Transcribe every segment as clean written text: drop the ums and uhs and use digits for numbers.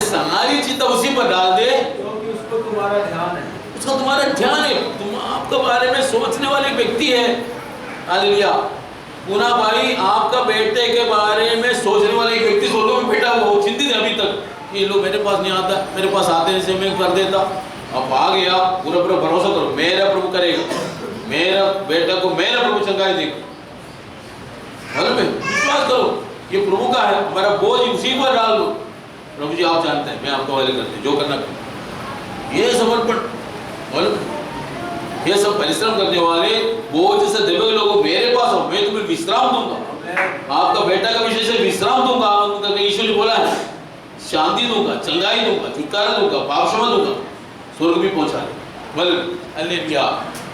सारी चिंता उसी पर डाल दे, क्योंकि उसको तुम्हारा ध्यान है। उसका तुम्हारा ध्यान है, तुम आपके बारे में सोचने वाले व्यक्ति है। हालेलुया। पुना भाई आपका बेटे के बारे में सोचने वाले एक व्यक्ति सोचो में बेटा वो चिंतित है अभी तक, ये लोग मेरे पास नहीं आता, मेरे पास आते हैं से मैं कर देता। अब आ गया, पूरा पूरा भरोसा करो मेरा प्रभु करेगा, मेरा बेटा को मेरा प्रभु चंगाई देगा। विश्वास करो ये प्रभु का है, हमारा बोझ उसी पर डाल दो। प्रभु जी आप जानते हैं मैं आपको हवाले करते हैं, जो करना करो। ये समर्पण, ये सब परिश्रम करने वाले बोझ से दबे लोगों मेरे पास हो, मैं तुम्हें विश्राम दूंगा। आपका बेटा का विषय से विश्राम दूंगा, यीशु ने बोला है, शांति दूंगा, चंगाई दूंगा, छुटकारा दूंगा, पाप क्षमा दूंगा, स्वर्ग भी पहुंचा देगा।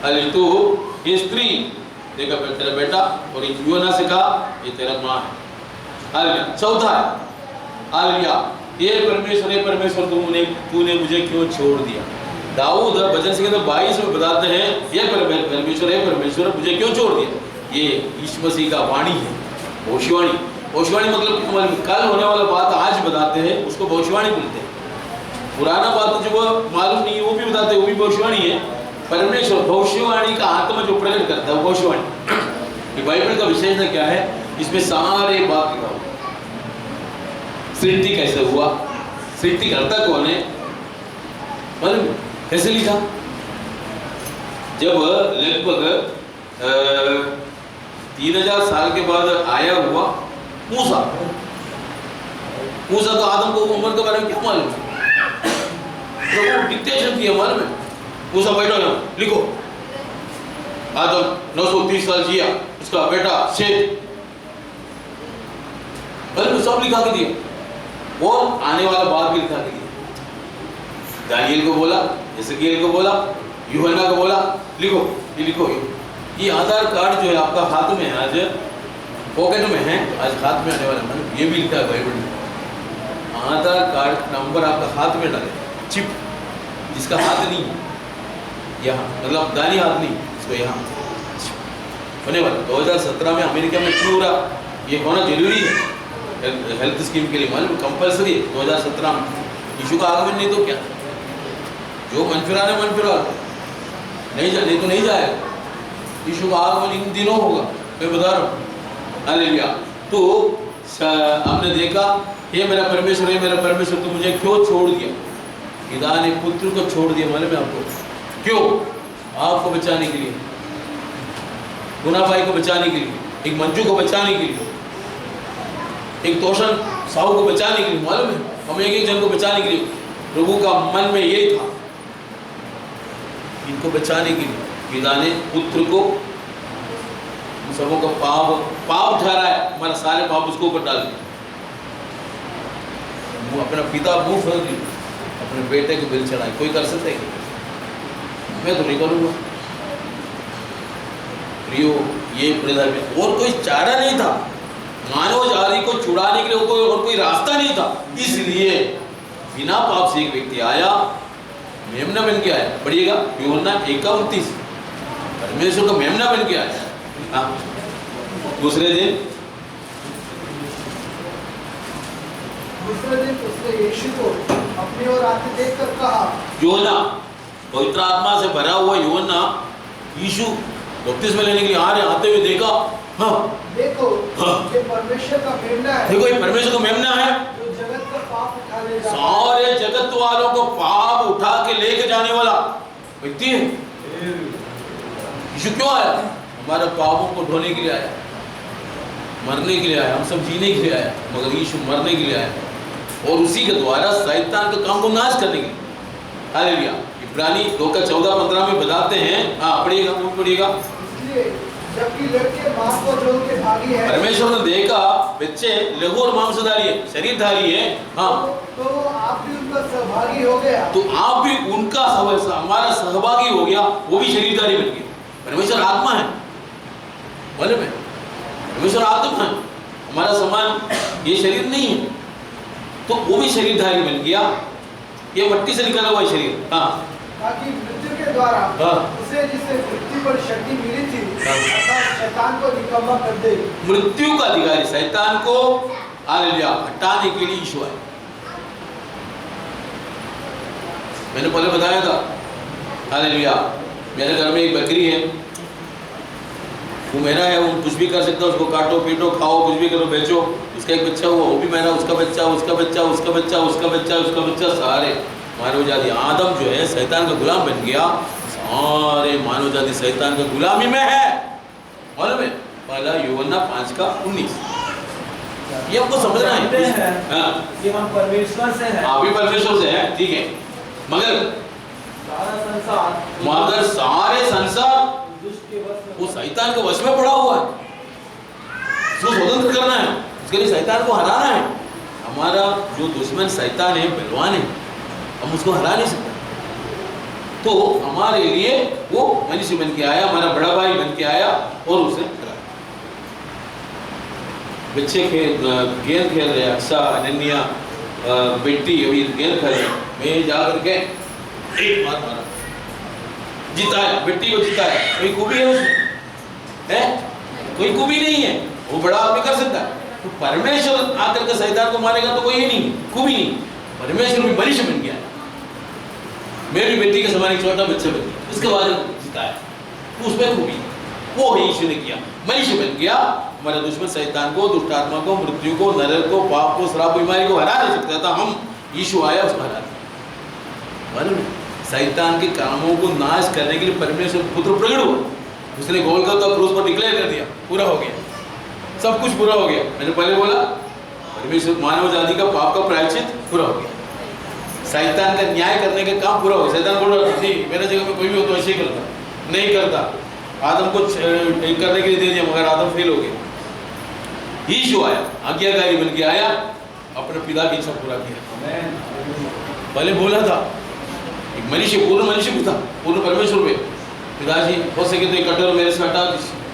अरे तू ये स्त्री देखा तेरा बेटा, और यूहन्ना से कहा ये तेरा माँ है। हालेलुया। चौथा है हालेलुया, ये परमेश्वर तूने मुझे क्यों छोड़ दिया। दाऊद भजन संहिता 22 में बताते हैं ये परमेश्वर मुझे क्यों छोड़ दिया। ये यीशु मसीह का वाणी है, भविष्यवाणी। भविष्यवाणी मतलब कल होने वाला बात आज बताते हैं, उसको भविष्यवाणी बोलते हैं। पुराना बात जो मालूम नहीं है वो भी बताते हैं, वो भी भविष्यवाणी है। परमेश्वर भविष्यवाणी का आत्मा जो प्रकट करता है भविष्यवाणी। बाइबल का विशेषता क्या है, इसमें सारे बात लिखा हुआ। सृष्टि कैसे हुआ, सृष्टि करता कौन है, मालूम कैसे लिखा। जब लगभग 3000 साल के बाद आया हुआ मूसा तो आदम को उम्र के बारे में क्या मालूम, प्रभु डिक्टेशन किया मालूम है। मूसा बैठो ना लिखो, आदम 930 साल जिया, उसका बेटा शेत, सब लिखा के दिया, और आने वाला बात भी लिखा के दिया। दानियल को बोला, एसेकिएल को बोला, यूहन्ना को बोला लिखो, ये लिखो। ये आधार कार्ड जो है आपका हाथ में है, आज पॉकेट में है, आज हाथ में आने वाला, ये भी लिखा है बाइबल में। आधार कार्ड नंबर आपका हाथ में डाले, चिप, जिसका हाथ नहीं है यहाँ, मतलब दानी हाथ नहीं, इसको यहाँ होने वाला। 2017 में अमेरिका में क्यों हो रहा, ये होना जरूरी है हेल्थ स्कीम के लिए, मालूम कंपलसरी है 2017 में। यीशु का आगमन नहीं तो क्या, जो मन फिरा नहीं तो नहीं जाएगा। यीशु का आगमन इन दिनों होगा, मैं बता रहा हूँ। हालेलुया। तो हमने देखा ये मेरा परमेश्वर तो मुझे क्यों छोड़ दिया। पिता ने पुत्र को छोड़ दिया, मालूम है आपको क्यों, आपको बचाने के लिए, गुना भाई को बचाने के लिए, एक मंजू को बचाने के लिए, एक तोशन साहू को बचाने के लिए, मालूम है हम एक जन को बचाने के लिए। प्रभु का मन में यही था, इनको बचाने के लिए पिता ने पुत्र को, सबों का पाप ठहराया, हमारा सारे पाप उसको ऊपर डाल दिया। अपना पिता मुंह फेर दिया, अपने बेटे को बिल चढ़ाए। कोई कर सकता है, मैं तो नहीं करूंगा। प्रियो, ये में और कोई चारा नहीं था, मानव जाति को छुड़ाने के लिए कोई और कोई रास्ता नहीं था। इसलिए बिना पाप से एक व्यक्ति आया, मेमना बन के आया। पढ़िएगा यूहन्ना 1:29, परमेश्वर का मेमना बन के आया। हाँ, दूसरे दिन उसने यीशु को अपनी ओर आते देखकर कहा, यूहन्ना पवित्र आत्मा से भरा हुआ यूहन्ना यीशु बपतिस्मा लेने के लिए आते हुए देखा। हाँ देखो, ये परमेश्वर का मेमना है। देखो ये परमेश्वर का मेमना है, जो जगत का पाप उठा ले जाता है। सारे जगत वालों को पाप उठा के लेके जाने वाला व्यक्ति है। यीशु क्यों आया, हमारे पापों को ढोने के लिए आया, मरने के लिए आया, हम सब जीने के लिए आया, मगर यीशु मरने के लिए आया, और उसी के द्वारा शैतान के काम को नाश करने के लिए। हालेलुया। इब्रानी 2:14-15 में बताते हैं। हाँ पढ़िएगा, पढ़िएगा। जबकि लड़के मां को जोड़ के भागी है, परमेश्वर ने देखा बच्चे लघु और मांसधारी है, शरीरधारी है। हाँ तो आप भी उनका सहभागी हो गया, तो आप भी उनका हमारा सहभागी हो गया, वो भी शरीरधारी बन गया। परमेश्वर आत्मा है, बोले में परमेश्वर आत्मा है, हमारा समान ये शरीर नहीं है, तो वो भी शरीरधारी बन गया। ये मट्टी से निकला हुआ शरीर। हाँ, ताकि मृत्यु के द्वारा उसे जिसे मृत्यु पर शक्ति मिली थी, शैतान को निकम्मा कर दे। मृत्यु का अधिकारी शैतान को हालेलुया हटाने के लिए यीशु आया। मैंने पहले बताया था, हालेलुया, मेरे घर में एक बकरी है, वो मेरा है, वो कुछ भी कर सकता है, उसको काटो पीटो खाओ कुछ भी करो बेचो। उसका एक बच्चा हुआ, वो भी मेरा, उसका बच्चा, उसका बच्चा, उसका बच्चा, उसका बच्चा, उसका बच्चा, सारे मानव जाति। आदम जो है शैतान का गुलाम बन गया, सारे मानव जाति शैतान का गुलामी में है। मालूम है, पहला यूहन्ना 5:19, ये हमको समझना है। हाँ, कि हम परमेश्वर से हैं। आप भी परमेश्वर से है, ठीक है, मगर सारे संसार दुष्ट के वश में, वो शैतान के वश में पड़ा हुआ है। उसको स्वतंत्र करना है, उसके लिए शैतान को हराना है। हमारा जो दुश्मन शैतान है, बलवान है, हम उसको हरा नहीं सकते। तो हमारे लिए वो मनुष्य बन के आया, हमारा बड़ा भाई बन के आया और उसे हरा। बच्चे गेंद खेल रहे, अक्सा, अनन्या, बेटी अभी गेंद खेल रहे, मैं जा करके एक बार मारा, जिताया, बेटी को जिताया। कोई खूबी है उसमें? है? कोई खूबी नहीं है, वो बड़ा आदमी कर सकता है। तो परमेश्वर आकर के शैतान को मारेगा तो कोई ये नहीं, खूबी नहीं। परमेश्वर भी मनुष्य बन गया, मैं भी बेटी के समान एक छोटा बच्चा बन गया, उसके बाद जिताया, तो उसमें खूबी वो है यीशु ने किया, मनुष्य बन गया। हमारे दुश्मन शैतान को, दुष्ट आत्मा को, मृत्यु को, नरक को, पाप को, श्राप, बीमारी को हरा नहीं सकता था। हम यीशु आया, उसको हरा दिया। मालूम है, शैतान के कामों को नाश करने के लिए परमेश्वर पुत्र प्रकट हुआ। उसने गोलगोथा क्रूस पर डिक्लेयर कर दिया, पूरा हो गया, सब कुछ पूरा हो गया। मैंने पहले बोला, परमेश्वर मानव जाति का पाप का प्रायश्चित पूरा हो गया, शैतान का न्याय करने का काम पूरा हो गया। शैतान बोल रहा नहीं, मेरे जगह में कोई भी हो तो ऐसे ही करता, नहीं करता। आदम को ठीक करने के लिए दे दिया, मगर आदम फेल हो गया। यीशु आया, आज्ञाकारी बन के आया, अपने पिता की इच्छा पूरा किया। पहले बोला था एक मनुष्य, पूर्ण मनुष्य भी था, पूर्ण परमेश्वर में, पिताजी हो सके तो एक कटोरा मेरे से हटा,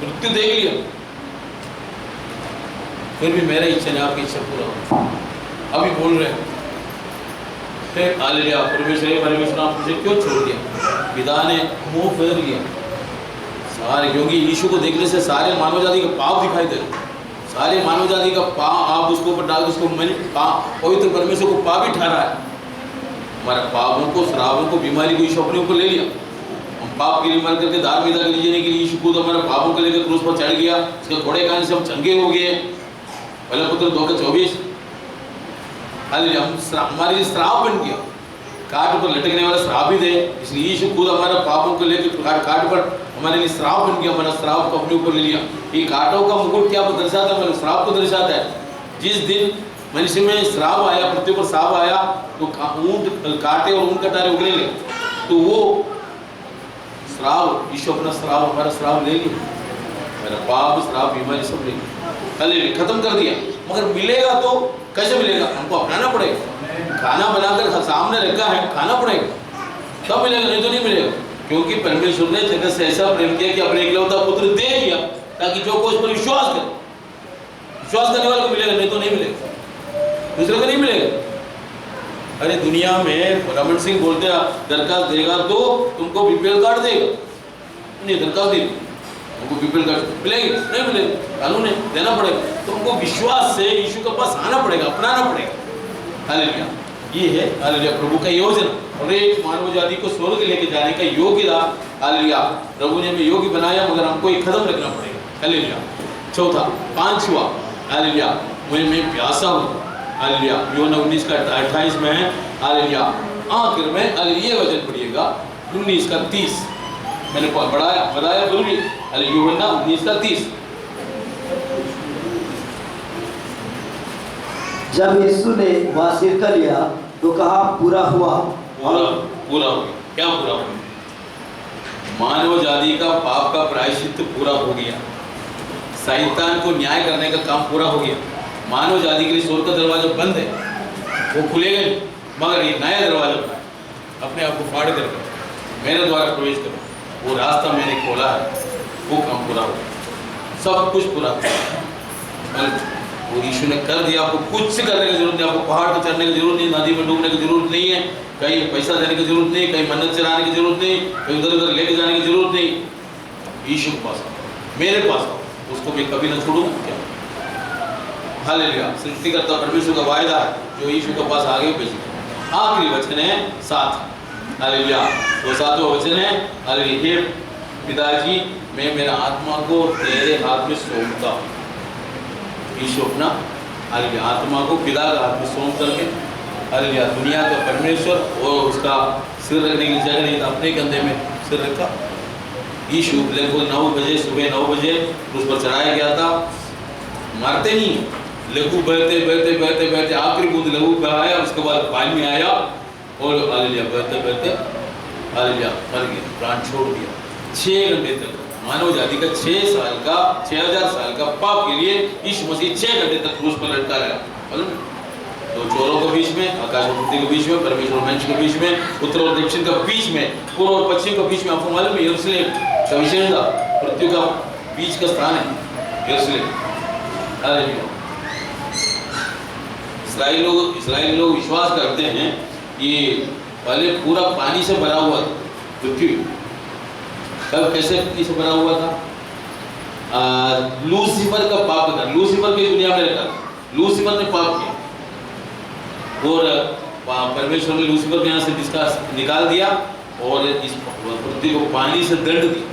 मृत्यु देख लिया, फिर भी मेरा इच्छा नहीं, आपकी इच्छा पूरा हो। अभी बोल रहे फिर हालेलुया, परमेश्वर आप मुझे क्यों छोड़ दिया? पिता ने मुंह फेर लिया सारे, क्योंकि यीशु को देखने से सारे मानव जाति का पाप दिखाई दे रहे, सारे मानव जाति का पाप आप उसको ऊपर डाल, उसको पवित्र परमेश्वर को पाप ही ठहरा है। हमारे पापों को, श्रापों को, बीमारी को यीशु अपने ऊपर ले लिया। हम पाप के लिए मर करके धार्मिकता के लिए जीने के लिए यीशु खुद हमारे पापों को लेकर क्रूस पर चढ़ गया, उसके घोड़े कान से हम चंगे हो गए। पहला पुत्र 2:24, हालेलुया, हमारे लिए श्राप बन गया, काट पर लटकने वाला श्राप ही दे, इसलिए यीशु खुद हमारा पापों को लेकर काट पर हमारे लिए श्राप बन गया, हमारा श्राप को अपने ऊपर ले लिया। ये कांटों का मुकुट क्या दर्शाता है? श्राप को दर्शाता है। जिस दिन मनुष्य में श्राप आया, पृथ्वी पर श्राप आया, तो ऊंट काटे और ऊंट कटारे उगले ले, तो वो श्राप, यीशु अपना श्राप, हमारा श्राप ले लिया, मेरा पाप, श्राप, बीमारी सब ले लिया, खत्म कर दिया। मगर मिलेगा तो कैसे मिलेगा? हमको अपनाना पड़ेगा, खाना बनाकर सामने रखा है, खाना पड़ेगा, तब मिलेगा, नहीं तो नहीं मिलेगा। क्योंकि परमेश्वर ने जगत से ऐसा प्रेम किया कि अपने एकलौता पुत्र दे दिया, ताकि जो कोई उस पर विश्वास करे, विश्वास करने वाले को मिलेगा, नहीं तो नहीं मिलेगा, दूसरे को नहीं मिलेगा। अरे दुनिया में रमन सिंह बोलते हैं दरखास्त देगा तो तुमको बीपीएल कार्ड देगा, नहीं दरखास्त देगा तुमको बीपीएल कार्ड मिलेगी, नहीं मिलेगा, कानून है, देना पड़ेगा। तुमको विश्वास से यीशु के पास आना पड़ेगा, अपनाना पड़ेगा। हालेलुया, ये है हालेलुया प्रभु का योजना, और एक मानव जाति को स्वर्ग लेके जाने का योग्य था। हालेलुया, प्रभु ने हमें योग्य बनाया, मगर हमको एक कदम रखना पड़ेगा। हालेलुया। चौथा, पांचवा, हालेलुया, मैं प्यासा हूँ। हालेलुया, यूहन्ना 19:28 में है। हालेलुया, आखिर में ये वचन पढ़िएगा 19:30, मैंने बताया जरूरी। यूहन्ना 19:30, जब यीशु ने वह सिरका लिया तो कहा पूरा हुआ। पूरा हो गया। क्या पूरा हो गया? मानव जाति का पाप का प्रायश्चित पूरा हो गया, शैतान को न्याय करने का काम पूरा हो गया। मानव जाति के लिए स्वर्ग का दरवाजा बंद है, वो खुलेगा नहीं, मगर ये नया दरवाजा बना है, अपने आप को फाड़ कर मेरे द्वारा प्रवेश करो, वो रास्ता मैंने खोला है, वो काम पूरा हो गया, सब कुछ पूरा हो गया, वो यीशु ने कर दिया। आपको कुछ से करने की जरूरत नहीं, आपको पहाड़ पर चढ़ने की जरूरत नहीं, नदी में डूबने की जरूरत नहीं है, कहीं पैसा देने की जरूरत नहीं, कहीं मन्नत चढ़ाने की जरूरत नहीं, कहीं उधर उधर लेके जाने की जरूरत नहीं। यीशु के पास आओ, मेरे पास आओ, उसको मैं कभी न छोड़ूंगा। क्या हालेलुया, सृष्टिकर्ता परमेश्वर का वायदा है, जो यीशु के पास आगे भेजेगा। आखिरी वचन है 7, हालेलुया। वो 7वां वचन है, हालेलुया, हे पिताजी मैं मेरा आत्मा को तेरे हाथ में सौंपता हूँ। यीशु अपना हालेलुया आत्मा को पिता के हाथ में सौंप करके हालेलुया दुनिया का परमेश्वर और उसका सिर रखने की जगह नहीं था, अपने कंधे में सिर रखा। यीशु लगभग 9 बजे, सुबह 9 बजे उस पर चढ़ाया गया था। मारते नहीं, लघु बहते बहते बहते बहते आखिरी बूंद लघु बहाया, उसके बाद पानी में आया और हालेलुया बहते बहते हालेलुया मर गया, प्राण छोड़ दिया। 6 घंटे तक मानव जाति का 6000 साल का पाप के लिए यीशु मसीह 6 घंटे तक क्रूस पर लटका रहा। मालूम है? तो चोरों के बीच में, आकाश और पृथ्वी के बीच में, परमेश्वर और मनुष्य के बीच में, उत्तर और दक्षिण के बीच में, पूर्व और पश्चिम के बीच में। आपको मालूम है यरूशलेम का विशेषता पृथ्वी का बीच का स्थान है यरूशलेम। हालेलुया। इस्राएली लोग विश्वास करते हैं कि पहले पूरा पानी से भरा हुआ था पृथ्वी। कब कैसे पानी से भरा हुआ था? लूसीफर का पाप था। लूसीफर की दुनिया में रहता था, लूसीफर ने पाप किया और परमेश्वर ने लूसीफर को यहाँ से निकाल दिया और इस पृथ्वी को पानी से दंड दिया,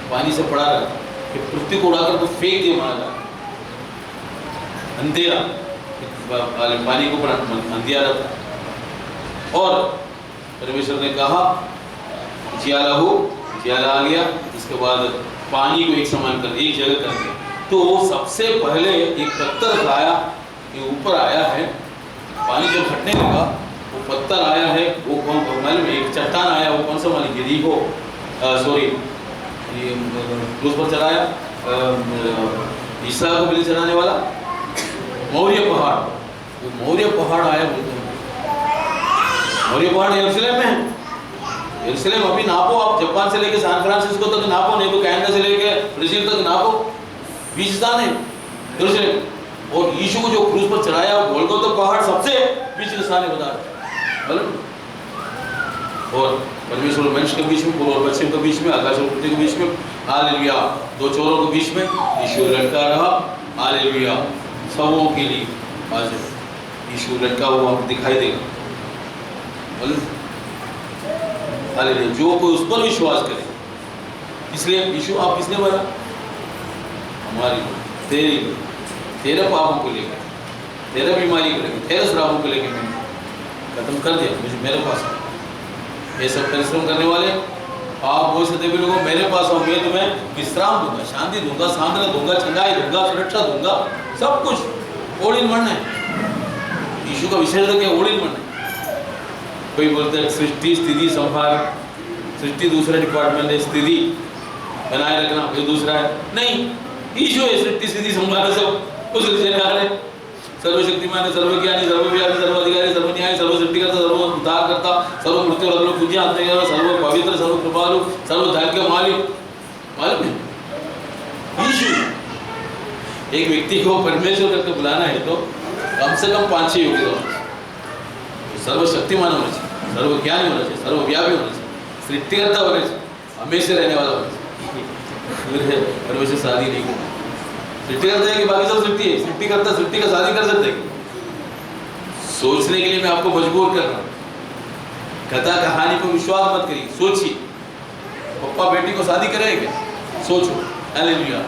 पानी से पड़ा रहा कि पृथ्वी को उड़ाकर तो फेंक दिया, मारा जाए अंधेरा, पानी को अंधेरा था। और परमेश्वर ने कहा जियाला हो, जियाला आ गया। इसके बाद पानी को एक समान कर, एक जगह कर दिया। तो सबसे पहले एक पत्थर आया, ये ऊपर आया है, पानी जब फटने लगा वो पत्थर आया है, वो कौन मालूम? एक चट्टान आया, वो कौन सा मालूम? यरीहो, सॉरी, ये क्रूस पर चढ़ाया ईसा को बलि चढ़ाने वाला मौर्य पहाड़, वो मौर्य पहाड़ आया। बोलते हैं मौर्य पहाड़ यरूशलेम में है। यरूशलेम अभी नापो आप, जापान से लेके सैन फ्रांसिस्को तक नापो, नहीं तो कनाडा से लेके ब्राजील तक नापो, बीच स्थान है यरूशलेम। और यीशु को जो क्रूस पर चढ़ाया गोलगोथा पहाड़ सबसे बीच का स्थान है, बता रहे। और परमेश्वर और मनुष्य के बीच में, पूर्व और पश्चिम के बीच में, आकाश और पृथ्वी के बीच में, हालेलुया, 2 चोरों के बीच में यीशु लटका रहा। हालेलुया, सबों के लिए आज यीशु लटका हुआ दिखाई देगा। हालेलुया, जो कोई उस पर विश्वास करे। इसलिए यीशु आप किसने मारा? हमारी, तेरे पापों को लेकर, तेरे बीमारी को लेकर, तेरे श्रापों को लेकर मैंने खत्म कर दिया। मुझे मेरे पास ये सब परिश्रम करने वाले आप वो सभी लोगों मेरे पास आओ, मैं तुम्हें विश्राम दूंगा, शांति दूंगा, सांत्वना दूंगा, चंगाई दूंगा, सुरक्षा दूंगा, सब कुछ। ऑल इन वन है यीशु का विशेष है, ऑल इन वन है। कोई बोलते हैं सृष्टि स्थिति संहार, सृष्टि दूसरा डिपार्टमेंट है, स्थिति बनाए रखना ये दूसरा है। नहीं, यीशु है सृष्टि स्थिति संहार सब उस है। सर्वशक्तिमान है, सर्वज्ञानी, सर्वव्यापी, सर्वाधिकारी, सर्वन्यायी, सर्वसृष्टिकर्ता, सर्व उद्धारकर्ता, सर्व मृत्यु रत्न पूज्य आत्मा, सर्व पवित्र, सर्व कृपालु, सर्व धैर्य मालिक। मालूम है यीशु एक व्यक्ति को परमेश्वर करके बुलाना है तो कम से कम 5-6 योग्यता होना चाहिए। सर्वशक्तिमान होना चाहिए, सर्वज्ञानी होना चाहिए, सर्वव्यापी होना चाहिए, सृष्टिकर्ता होना चाहिए, हमेशा रहने वाला होना चाहिए। परमेश्वर शादी नहीं करता, सृष्टि करता है कि बाकी सब सृष्टि है, सृष्टि करता सृष्टि का शादी कर सकते हैं। सोचने के लिए मैं आपको मजबूर कर रहा हूँ। कथा कहानी को विश्वास मत करिए, सोचिए। पप्पा बेटी को शादी करेंगे क्या? सोचो। हालेलुया।